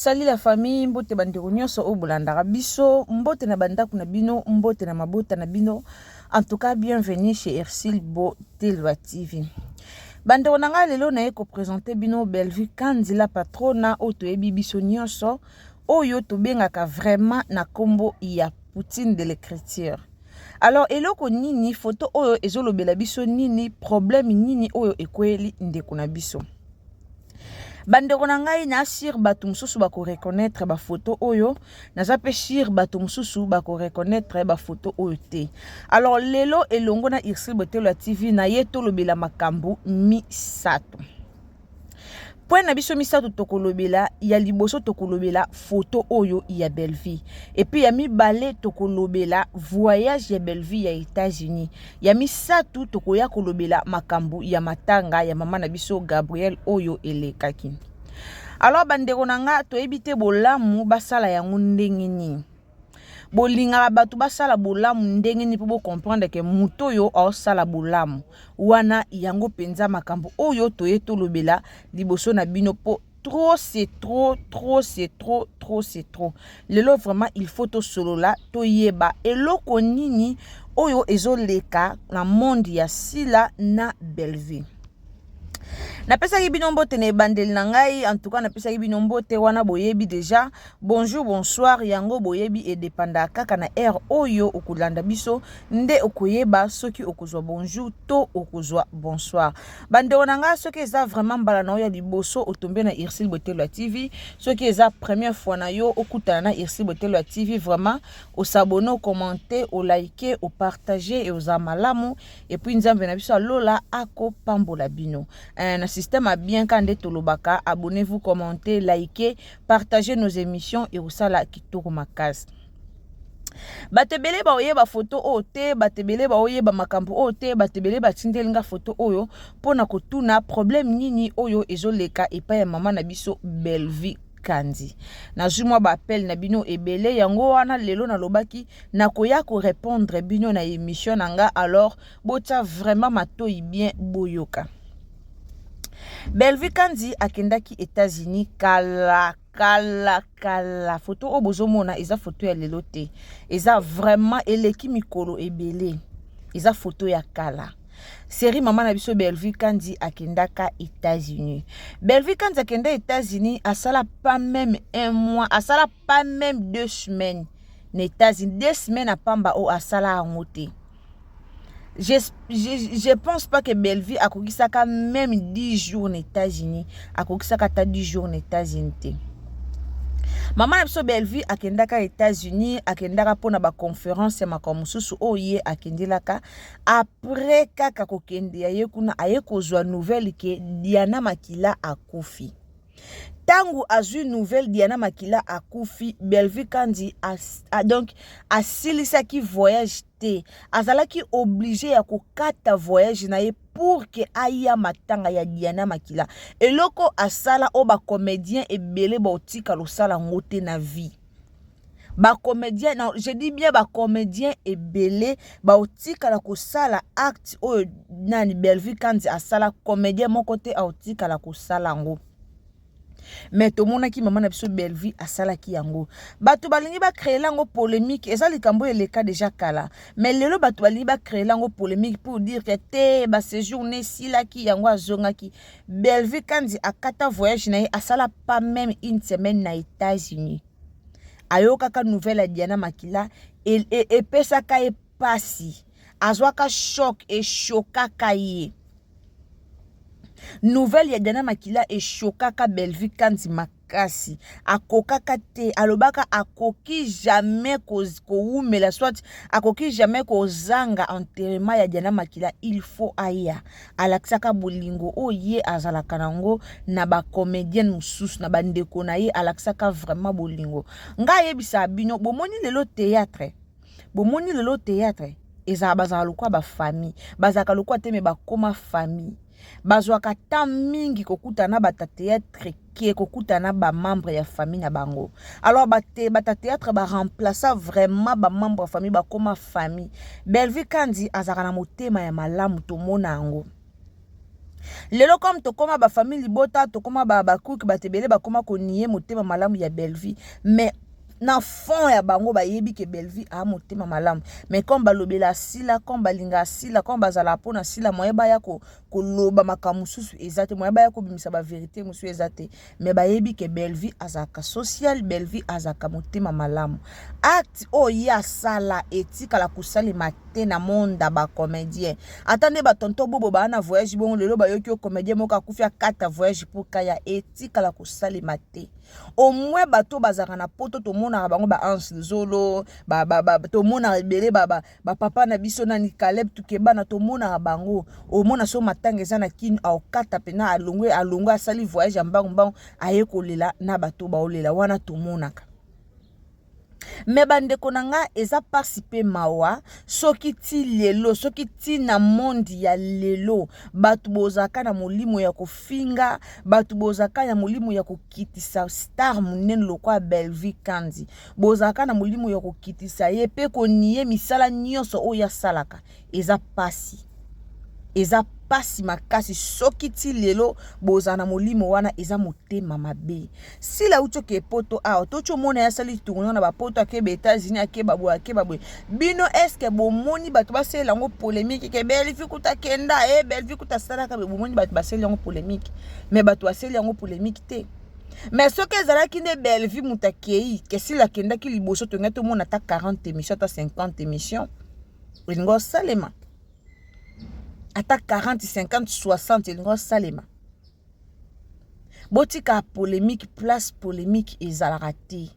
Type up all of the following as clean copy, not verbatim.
Sali la famille mbote bandeko nyonso o bolandaka biso mbote na bandako na bino mbote na mabota na bino. En tout cas bienvenue chez Ercile Beauté TV. Bandeko na nga lelo na ko présenter bino Bellevue Kandzi patrona o toyebi biso nyonso oyo tobengaka vraiment na kombo ya Poutine de l'écriture. Alors eloko nini photo oyo ezolobela biso nini problème nini oyo ekweli ndeko na biso. Bandeko na ngai na sir bato mususu bako reconnaître ba photo oyo naza pe sir bato mususu bako reconnaître ba photo oyo te. Alors lelo elongo na Ercile Beauté TV na yeto lobela makambo misato. Point na biso misato tokolobela ya liboso tokolobela photo oyo ya Bellevue. Et puis ya mibale tokolobela voyage ya Bellevue ya États-Unis. Ya misato tokoya kolobela makambo ya matanga ya mama na biso Gabriel oyo elekaki. Alors bandeko nanga toyebite bolamu basala yango ndenge nini. Bolinga batu basala bolamu ndenge nini po comprendre que muto yo osala bolamu wana yango penza makambo oyo toyeto lobela liboso na bino po trop c'est trop c'est trop. Lelo vraiment il faut to solo la to yeba eloko nini oyo ezoleka na monde ya sila na Bellevue. Na pesa bino mbote ne bandeli na ngai en tout cas na pesa bino mbote wana boyebi déjà bonjour bonsoir yango boyebi e dépenda kaka na air oyo okulanda biso nde okoyeba soki okozwa bonjour to okozwa bonsoir. Bandeko na ngai soki eza vraiment mbala na oya liboso otombe na Ercile Beauté TV soki eza première fois na yo okutana na Ercile Beauté TV vraiment o s'abonner, o commenter, o liker, o partager et o malamu et puis nzambe na biso lola ako pambola bino. Un système a bien quand tolobaka, abonnez-vous, commentez, likez, partagez nos émissions et osala kitoko makasi. Batebele ba oyeba photo ote, batebele ba oyeba makambo ote, batebele ba tindelinga photo oyo pona kotuna problème nini oyo ezoleka epa ya mama na biso Bellevue Kandzi. Na jumwa ba appel na bino ebele yango wana lelo na lobaki na koya ko répondre bino na émission nanga alors bota vraiment matoi bien boyoka. Bellevue Kandzi akendaki États-Unis kala photo o bozomona eza photo ya lelo te. Eza vraiment eleki mikolo ebele. Eza photo ya kala. Série maman na biso Bellevue Kandzi akendaka États-Unis. Bellevue Kandzi akenda États-Unis asala pas même un mois, asala pas même 2 semaines. Na États-Unis 2 semaines à pamba o asala angote. Je pense pas que Bellevue a kokisaka même 10 jours aux États-Unis. A kokisaka ta 10 jours aux États-Unis. Maman na biso Bellevue akendaka États-Unis, akendaka pona ba conférence ya makomususu oye akendelaka après kaka kokende ya yekuna aye kozwa nouvelle ke Diana Makila akufi. Tangu azui nouvelle Diana Makila akufi, Bellevue Kandzi donc asilisa ki voyage te. Azalaki obligé ya kokata voyage na ye pour que aya matanga ya Diana Makila. Eloko asala o ba comédien ebele ba otika losala ngote na vie. Ba comédien, non, je dis bien ba comédien ebele ba otika la kosala acte o nani Bellevue Kandzi asala comédien mon côté a otika la kosala ngo. Mais tout monde qui maman na biso Bellevue asala ki yango bato balingi ba créer lango polémique eza likambo eleka déjà kala mais lelo bato balingi ba créer lango polémique pour dire que te ba séjourner si la ki yango azonga ki Bellevue Kandzi akata voyage na asala pas même une semaine na États-Unis ayoka ka nouvelle ya Diana Makila et pesa ka e pasi azwaka choc et chokaka ye. Nouvelle ya Diana Makila et chokaka Bellevue Kandzi makasi akokaka te alobaka akoki jamais ko umela soit akoki jamais ko zanga enterrement ya Diana Makila il faut aya alaksaka bolingo oye azalaka nango na ba comédienne mususu na bandeko na ye alaksaka vraiment bolingo nga yebisa bino bomoni lelo théâtre eza bazala lokwa ba famille bazaka lokwa te me ba koma famille bazwaka ta mingi kokutana bata théâtre qui kokutana ba membre ya famille na bango alors bata théâtre ba remplacer vraiment ba membre ya famille ba koma famille. Bellevue Kandzi azaka na motema ya malamu to mona ngo lelo comme tokoma ba famille libota tokoma ba kuki batebele bakoma konie motema malamu ya Belleville mais na fond ya bango bayebi ke Belleville a motema malamu mais comme balobela sila comme balinga sila comme bazala pona sila moye baya koloba makambo susu ezate moye baya ko bimisa ba vérité musu ezate mais bayebi ke Belleville azaka social Belleville azaka motema malamu acte ya sala etika la kusali matin na monde ba comédien attendez ba tonto bobo ba na voyage bon lelo ba yoki comédien moka kufia 4 voyage pour kaya etika la kusali matin au moins bato bazaka na poto to mona bango ba Anse Zolo ba to mona ebele ba papa na biso na ni Caleb tukeba na to mona bango au mona so matanga eza na kin au kata pena alongwe asali voyage mbango ayekolela na bato ba olela wana to monaka mais bandeko nanga eza participer mawa soki ti lelo soki ti na monde ya lelo batu bozaka na molimo ya kofinga batu bozaka na molimo ya kokitisa star munene lokwa Belleville Kandi bozaka na molimo ya kokitisa ye pe konie misala nyonso oya salaka eza pasi makasi soki ti lelo bozana molimo wana eza motema mabe sila ucho ke poto a tocho mona ya sali tourner na ba poto akebe États-Unis akeba bo bino eske bomoni bato basela ngo polémique ke Belleville kuta kenda Belleville kuta salaka bomoni bato basela ngo polémique mais bato basela ngo polémique te mais soki ezalaki nde Belleville mutakei ke sila kenda ki liboso to ngato mona ta 40 émissions ta 50 émissions ngo salema ata 40, 50, 60 elingo salema. Botika polémique, place polémique ezalaka te.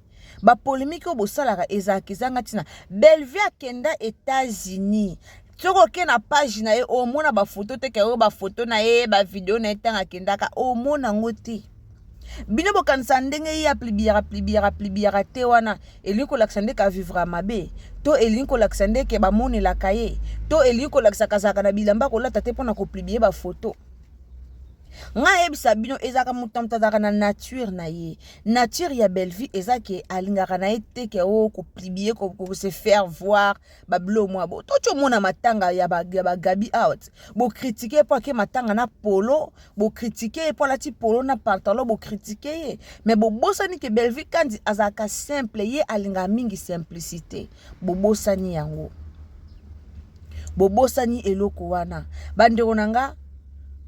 Ba polémique obo salaka ezalaka ezanga tina. Belleville akenda États-Unis. Toko ke na page na ye omona ba photo te ke ba photo na ye ba video na etanga kendaka omona ngote. Bino bokanisa ndenge ya plibiara te wana elinko laksande ka vivre mabe to elinko laksande ke ba moni la kaye to elinko laksa kazaka na bilamba ko lata te pona ko plibier ba photo nga ebisa bino ezaka mutamtazaka na nature na ye nature ya Belleville ezake alingaka na ete ke o ko plibier ko se faire voir ba blo moi bo to chomona matanga ya ba gabi out bo critiquer pour ke matanga na polo bo critiquer pour la ti polo na pantalon bo critiquer ye mais bo bosani ke Belleville Kandi azaka simple ye alinga mingi simplicité bo bosani yango bo bosani eloko wana bandeko nanga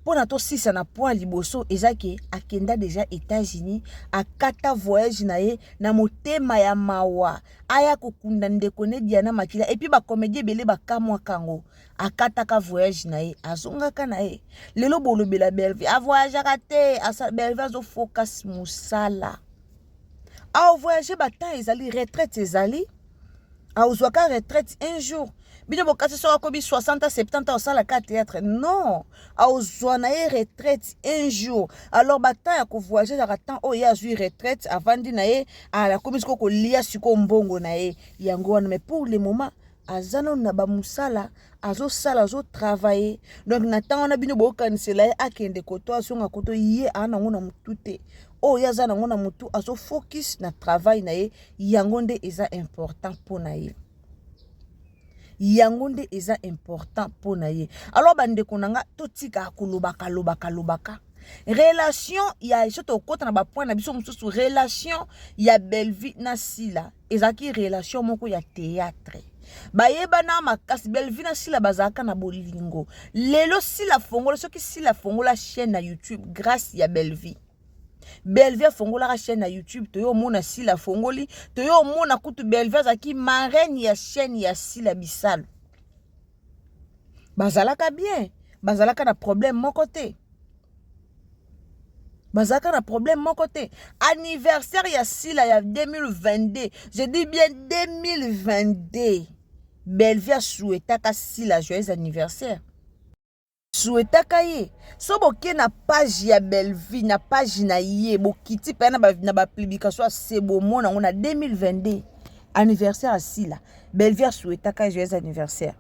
pona to sisa na point liboso ezake akenda déjà États-Unis akata voyage na ye na motema ya mawa aya kokunda ndeko ne Diana Makila et puis ba comédie belé ba kamwa kango akata ka voyage na ye azongaka na ye lelo bolobela Belleville a voyage akate asa Belleville azo focus musala a voyage ba temps ezali retraite ezali a uzwaka retraite un jour bino bokasi so akobi 60 à 70 ans sala ka théâtre non a uzwana ye retraite un jour alors bata ya ko voyager à temps o ya zui retraite avant di na ye a la komi ko lia siko mbongo na ye yango wana mais pour le moment azano na ba musala azo sala azo travailler donc na temps na bino bokanisela ye akende koto asonga koto ye ana ngona mutute o ya zana ngona mutu azo focus na travail na ye yango nde eza important pour na ye yango nde eza important pour na ye alors bandeko nanga totika kolobaka relation ya soto kota na ba point na biso mususu relation ya Belleville na Sila ezaki relation moko ya théâtre bayeba na makasi Belleville na Sila bazaka na bolingo lelo Sila fongola soki Sila fongola chaîne na YouTube grâce ya Belleville fongola la chaîne na YouTube to yo mona Sila fongoli to yo mona kutu Belleville zaki marraine ya chaîne ya Sila Bisalo bazalaka bien bazalaka na problème mon côté bazalaka na problème mon côté anniversaire ya Sila ya 2022 je dis bien 2022 Belleville souhaitaka Sila joyeux anniversaire souhaitaka ye so boke na page ya Belleville na page na ye bokiti pe na ba publication c'est bon mona on a 2022 anniversaire à Sila Belleville souhaitaka joyeux anniversaire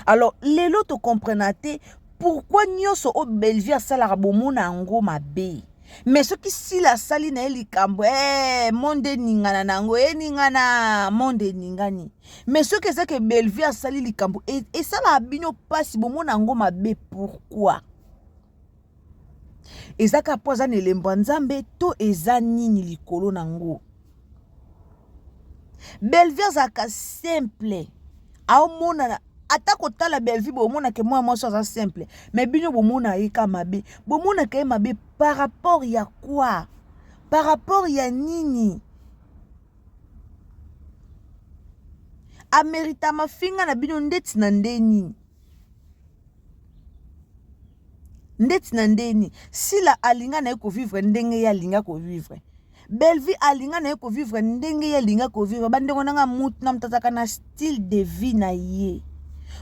alors lelo to comprenate pourquoi nyoso o Belleville sala bomona ngo mabe mais ce qui Sila sali na likambo monde ningana nango ningana monde ningani mais ce que c'est que Belleville sali likambo et ça la bino passe bomona ngo mabe pourquoi ezaka po aza na elembo ya nzambe to eza nini likolo nango. Bellevue azalaka simple aomona ata kotala Bellevue bomona ke mwa mwasi aza simple mais bino bomona ye ka mabe bomona ke mabe par rapport ya quoi, par rapport ya nini. Amerita mafinga na bino ndeti na ndeni. Ndeti na ndeni. Sila alinga na yeko vivre ndenge ya alinga ko vivre. Bellevue alinga na yeko vivre ndenge ya alinga ko vivre. Bandengo nanga mutu na mtataka na style de vie na ye.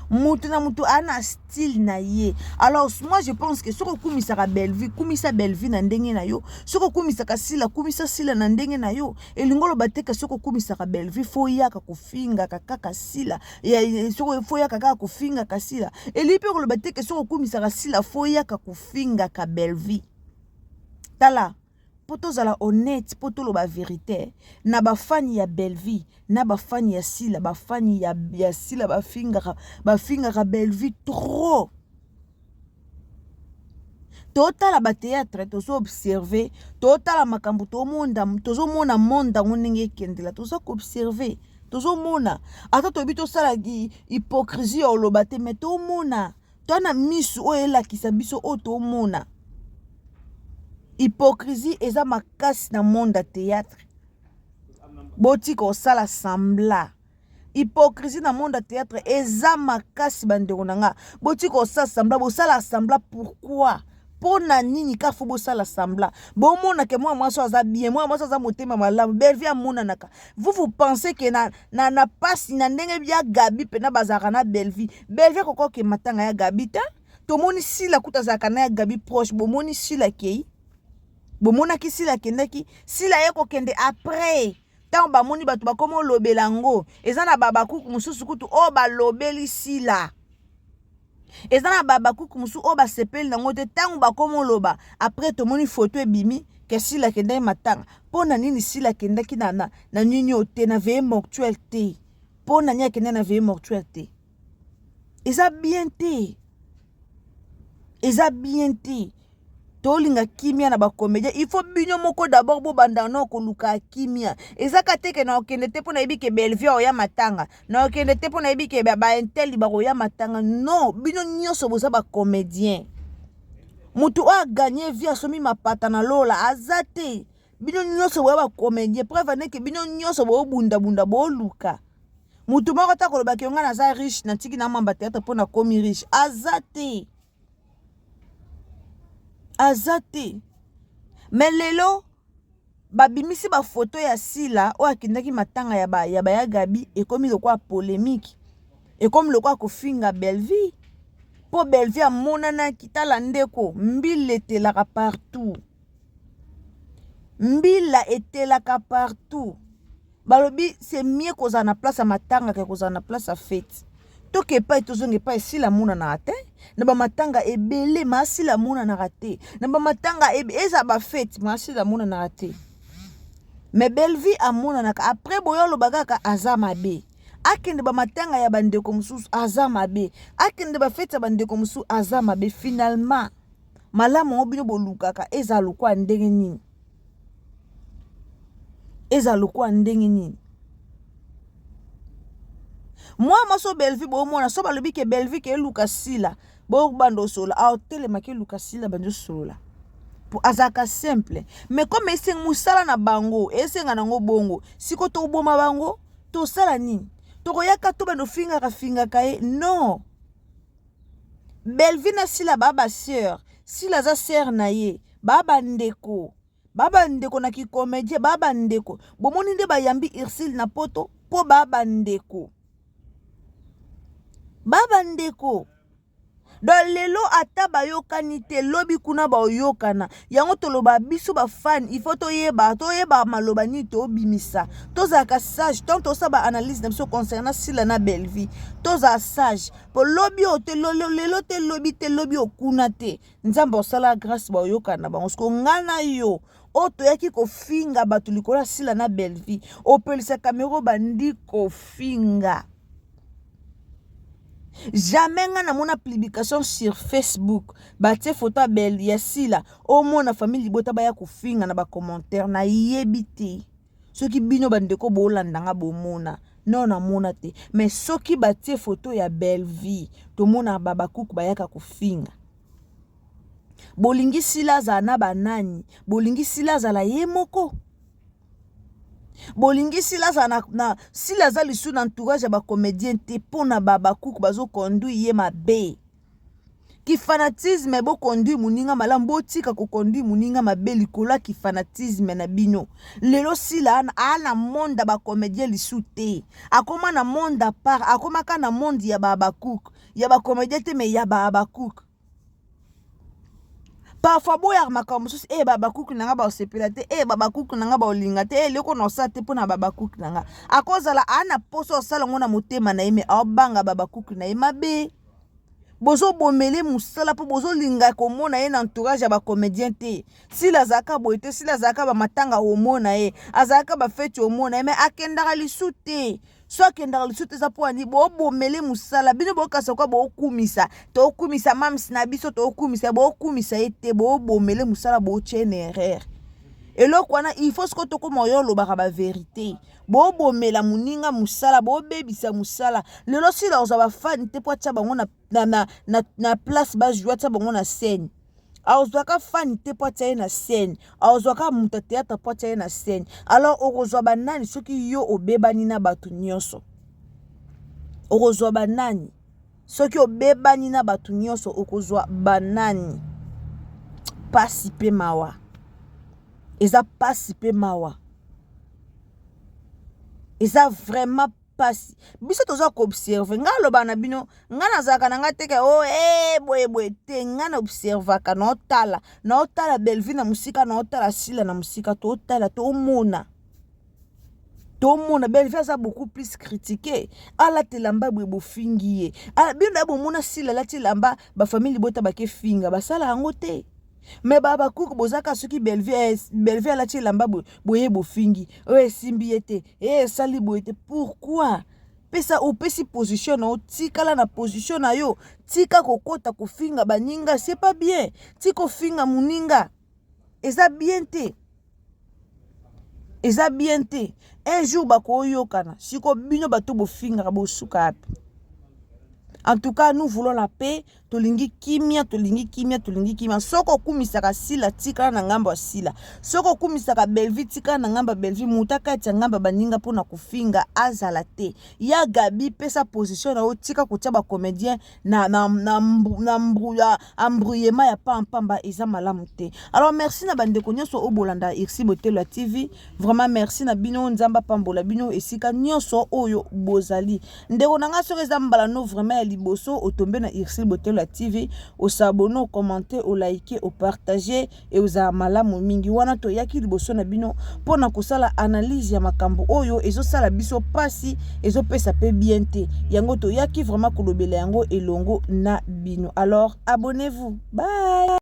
Mutu na mutu ana style na ye. Alors moi je pense que soko kumisaka Bellevue, kumisa Bellevue na ndenge na yo. Soko kumisaka Sila, kumisa Sila na ndenge na yo. Elingolo bateka soko kumisaka Bellevue fo yaka kufinga kaka Sila. Ya soko fo yaka kaka kufinga ka Sila. Elipe ko bateka soko kumisaka Sila fo yaka kufinga ka Bellevue. Tala poto zala honnête, poto lo ba vérité na ba fani ya Bellevue na ba fani ya Sila, ba fani ya Sila ba finga ka Bellevue trop. Totala ba théâtre tozo observer, totala makambo to monda tozo mona monda ngonenge kendela tozo observer, tozo mona ata to bito sala hypocrisie o lo bate mais to mona to na misu o elakisa biso o to mona. Hypocrisie eza makasi na monde théâtre. Boti ko sala sembla. Hypocrisie na monde théâtre eza makasi bandeko nanga. Boti ko sala sembla, bo sala sembla pourquoi? Pona nini ka fo bo sala sembla. Bo mona ke moi so aza bien, moi so aza motema malamu. Bellevue amona naka. Vous pensez que na passe na ndenge bia Gabi pena bazaka na Bellevue. Bellevue koko ke matanga ya Gabi ta. To moni Sila kuta zaka na ya Gabi proche, bo moni Sila kei. Bomona ki Sila kendaki Sila yeko kende après tant ba moni batu ba komo lobelango ezana baba kuku mususu kutu o ba lobeli Sila ezana baba kuku musu o ba sepeli nango te tant ba komo loba après to moni photo ebimi ke Sila kendai matanga pona nini Sila kendaki na nini ote na veille mortuelle te pona nya kende na veille mortuelle te eza bien te tolinga kimia na ba comédien il faut binyo moko d'abord bo banda na ko luka kimia ezaka teke na okende te pona yebike Bellevue o ya matanga na okende te pona yebike ba intel ba ko ya matanga non binyo nyoso boza ba comédien mutu a gagner vie asomi mapata na lola azate binyo nyoso bo ba comédien preuve ne ke binyo nyoso bo bunda bo luka mutu moko ta ko ba ke ngana za riche na tiki na mamba théâtre pona komi riche azate mais lelo babimisi ba photo ya Sila o akindaki matanga ya Gabi ekomi lokwa polémique ekomi lokwa kofinga Bellevue po Bellevue amonana kitala ndeko mbila etelaka partout balobi c'est mieux kozala na place ya matanga ke kozala na place ya fête toke pa tozonge pa Sila mona na te na ba matanga ebele ma Sila mona na te na ba matanga eza ba fête ma Sila mona na te mais Bellevue amona na après boyolo bagaka azama be akende ba matanga ya bandeko mususu azama be akende ba fête ya bandeko mususu azama be finalement malamu obino bolukaka eza lokwa ndenge nini moi maso Bellevue bo mona so balobi ke Bellevue ke luka Sila bo bando sola a telema ke luka Sila bando sola pour azaka simple mais comme eseng musala na bango esenga nango bongo siko to boma bango to sala nini to koyaka to bando finga ka non Bellevue na Sila baba sœur Sila za sœur na ye baba ndeko na ki comédien baba ndeko bomoni nde bayambi Ursule na poto po baba ndeko do lelo ata bayokani te lobi kuna bayokana yango toloba biso ba fan il faut toyeba maloba ni to bimisa tozaka sage tant to sa ba analyse na biso concernant Sila na Bellevue toza sage po lobi o te lelo te lobi okuna te nzambe osala grâce bayokana bango sko ngana yo oto yaki kofinga batu likola Sila na Bellevue opelisa kamero bandi kofinga Jamais nga na mona publication sur Facebook batie photo ya belle ya sila o mona famille libota baya kufinga na ba commentaire na yebi te. Soki bino bandeko bolanda nga bomona non na mona te, mais soki batie photo ya belle vie to mona baba kuku bayaka kufinga. Bolingi sila za na banani, bolingi sila za la yemoko. Bolingi sila za na sila za lisu na entourage ya ba comédien te pona baba kuku bazo conduire ye mabe. Ki fanatisme bo conduire muninga malambo botika ko conduire muninga mabe likola ki fanatisme na bino. Lelo sila ana monde ba comédien lisu te. Akoma na monde à part, akoma ka na monde ya baba kuku, ya ba comédien te me ya baba kuku. Parfois boya makambo susi baba kuku nanga ba osepela te baba kuku nanga ba olinga te leko no sa te pona baba kuku nanga akozala ana poso sala ngona motema na yeme abanga baba kuku na yema be bozo bomele musala po bozo linga komona ye na entourage ya ba comédien te sila zaka boite sila zaka ba matanga omona ye azaka ba fete omona ye me akendaka lisu te so akendaka lisu te za po ani bo bomele musala bino bokasa kwa bo okumisa to okumisa mamsi na biso to okumisa bo okumisa ete bo bomele musala bo chene erreur eloko wana il faut que to koma yo lobaka ba vérité bo bomela muninga musala bo bebisa musala lelo sila ozaba fan te po tia bango na place ba jouer tia bango na scène aozwaka fan te po tia na scène aozwaka muta théâtre po tia na scène alors okozwa banani soki yo obebani na batu nyonso okozwa banani soki obebani na batu nyonso okozwa banani pasi pe mawa eza pasi pe mawa eza vraiment pasi biso toza ko observer nga loba na bino nga nazaka na nga teke boye te nga na observaka na otala Belleville na musika na otala sila na musika to otala to mona Belleville a beaucoup plus critiqué ala telamba bwe bofingi ye ala bino bo mona sila la telamba ba famille bota ba ke finga basala yango te. Mais baba kuku bozaka soki Belleville la ti lamba boye bofingi simbi ete sali boye pourquoi pesa opesi position na tika na position na yo tika kokota kofinga baninga c'est pas bien tiko finga muninga eza bien te un jour bako yokana siko bino bato bofinga bosuka api. En tout cas, nous voulons la paix. Tolingi kimia. Soko kumisaka sila tika na ngamba sila. Soko kumisaka Belleville tika na ngamba Belleville. Mutaka tia ngamba baninga pona kufinga azalate. Ya Gabi pesa position na tika kutia ba comédien na embrouillement ya pamba eza malamu te. Alors merci na bandeko nyonso obolanda Irsi Botelo TV. Vraiment merci na bino nzamba pambola bino esika nyonso oyo bozali. Ndeko nanga so ezambala no vraiment liboso otombe na Irsi Botelo TV au s'abonner, au commenter, au liker, au partager et aux malamu mingi wana to yaki liboso na bino pona kosala analyse ya makambo oyo ezo sala biso pasi ezo pesa pe bien te yango to yaki vraiment kolobela yango elongo na bino. Alors abonnez-vous, bye.